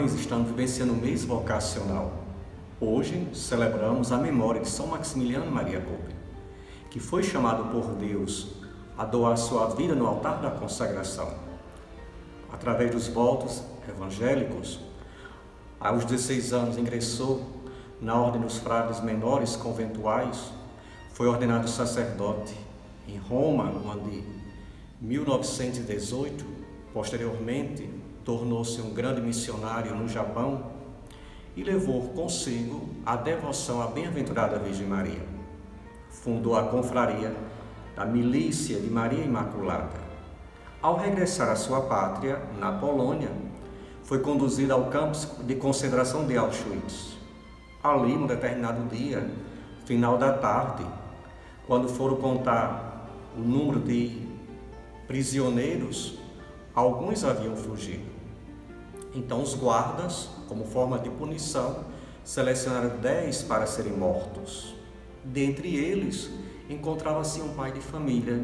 mães estamos vivenciando o mês vocacional. Hoje celebramos a memória de São Maximiliano Maria Kolbe, que foi chamado por Deus a doar sua vida no altar da consagração. Através dos votos evangélicos, aos 16 anos ingressou na Ordem dos Frades Menores Conventuais, foi ordenado sacerdote em Roma no ano de 1918, posteriormente tornou-se um grande missionário no Japão e levou consigo a devoção à bem-aventurada Virgem Maria. Fundou a confraria da Milícia de Maria Imaculada. Ao regressar à sua pátria, na Polônia, foi conduzido ao campo de concentração de Auschwitz. Ali, num determinado dia, final da tarde, quando foram contar o número de prisioneiros, alguns haviam fugido. Então os guardas, como forma de punição, selecionaram 10 para serem mortos. Dentre eles, encontrava-se um pai de família,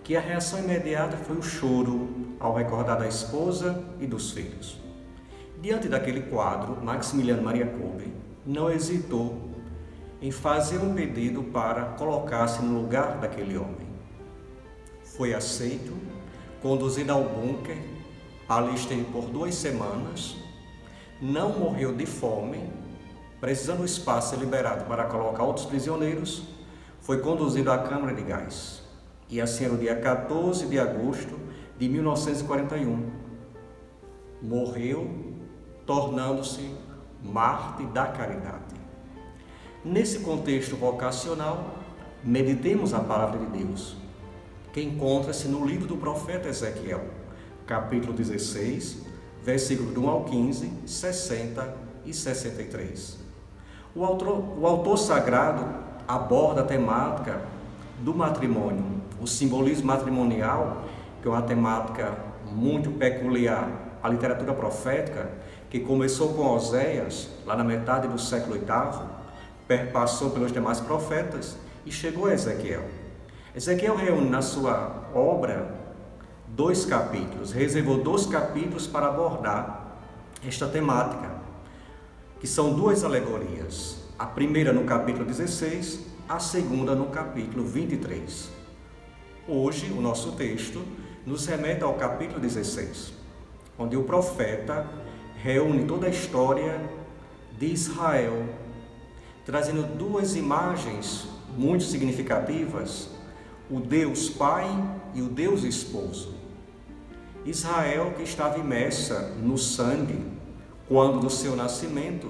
que a reação imediata foi o choro ao recordar da esposa e dos filhos. Diante daquele quadro, Maximiliano Maria Kolbe não hesitou em fazer um pedido para colocar-se no lugar daquele homem. Foi aceito, conduzido ao bunker, ali esteve por 2 semanas, não morreu de fome, precisando do espaço ser liberado para colocar outros prisioneiros, foi conduzido à câmara de gás. E assim era o dia 14 de agosto de 1941. Morreu, tornando-se mártir da caridade. Nesse contexto vocacional, meditemos a palavra de Deus, que encontra-se no livro do profeta Ezequiel, capítulo 16, versículos do 1 ao 15, 60 e 63. O autor sagrado aborda a temática do matrimônio, o simbolismo matrimonial, que é uma temática muito peculiar à literatura profética, que começou com Oséias, lá na metade do século VIII, perpassou pelos demais profetas e chegou a Ezequiel. Ezequiel reúne na sua obra 2 capítulos, reservou 2 capítulos para abordar esta temática, que são 2 alegorias. A primeira no capítulo 16, a segunda no capítulo 23. Hoje, o nosso texto nos remete ao capítulo 16, onde o profeta reúne toda a história de Israel, trazendo 2 imagens muito significativas: o Deus Pai e o Deus Esposo. Israel, que estava imersa no sangue, quando do seu nascimento,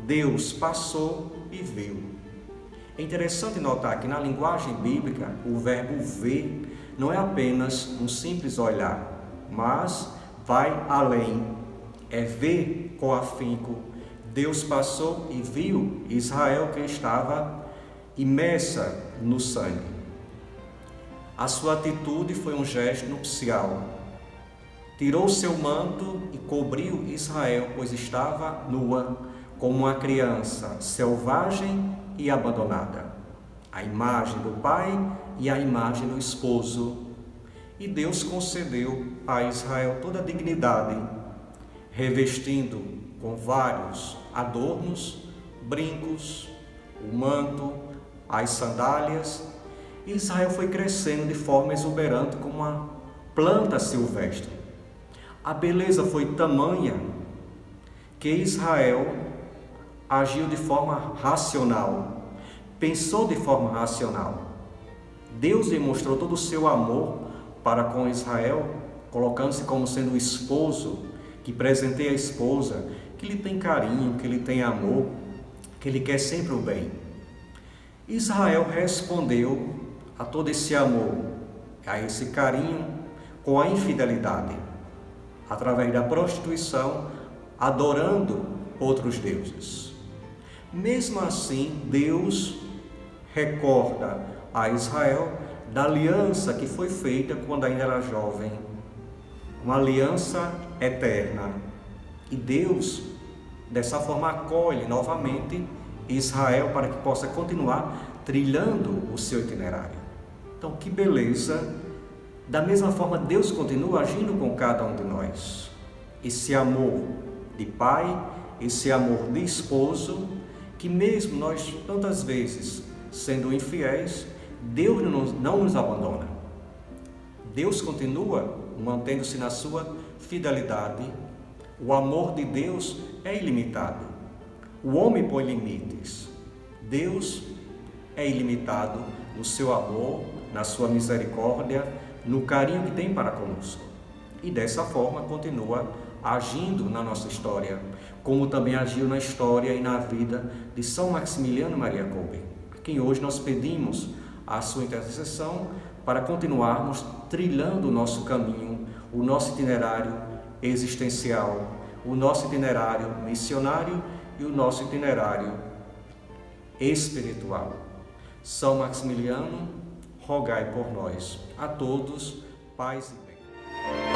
Deus passou e viu. É interessante notar que na linguagem bíblica, o verbo ver não é apenas um simples olhar, mas vai além, é ver com afinco. Deus passou e viu Israel, que estava imersa no sangue. A sua atitude foi um gesto nupcial. Tirou seu manto e cobriu Israel, pois estava nua, como uma criança selvagem e abandonada. A imagem do pai e a imagem do esposo. E Deus concedeu a Israel toda a dignidade, revestindo com vários adornos, brincos, o manto, as sandálias. E Israel foi crescendo de forma exuberante como uma planta silvestre. A beleza foi tamanha que Israel agiu de forma racional, pensou de forma racional. Deus demonstrou todo o seu amor para com Israel, colocando-se como sendo o esposo, que presenteia a esposa, que lhe tem carinho, que lhe tem amor, que lhe quer sempre o bem. Israel respondeu a todo esse amor, a esse carinho, com a infidelidade, através da prostituição, adorando outros deuses. Mesmo assim, Deus recorda a Israel da aliança que foi feita quando ainda era jovem, uma aliança eterna. E Deus, dessa forma, acolhe novamente Israel para que possa continuar trilhando o seu itinerário. Então, que beleza! Da mesma forma, Deus continua agindo com cada um de nós. Esse amor de pai, esse amor de esposo, que mesmo nós tantas vezes sendo infiéis, Deus não nos abandona. Deus continua mantendo-se na sua fidelidade. O amor de Deus é ilimitado. O homem põe limites. Deus é ilimitado no seu amor, na sua misericórdia, no carinho que tem para conosco. E dessa forma continua agindo na nossa história, como também agiu na história e na vida de São Maximiliano Maria Kolbe, a quem hoje nós pedimos a sua intercessão para continuarmos trilhando o nosso caminho, o nosso itinerário existencial, o nosso itinerário missionário e o nosso itinerário espiritual. São Maximiliano, rogai por nós. A todos, paz e bem.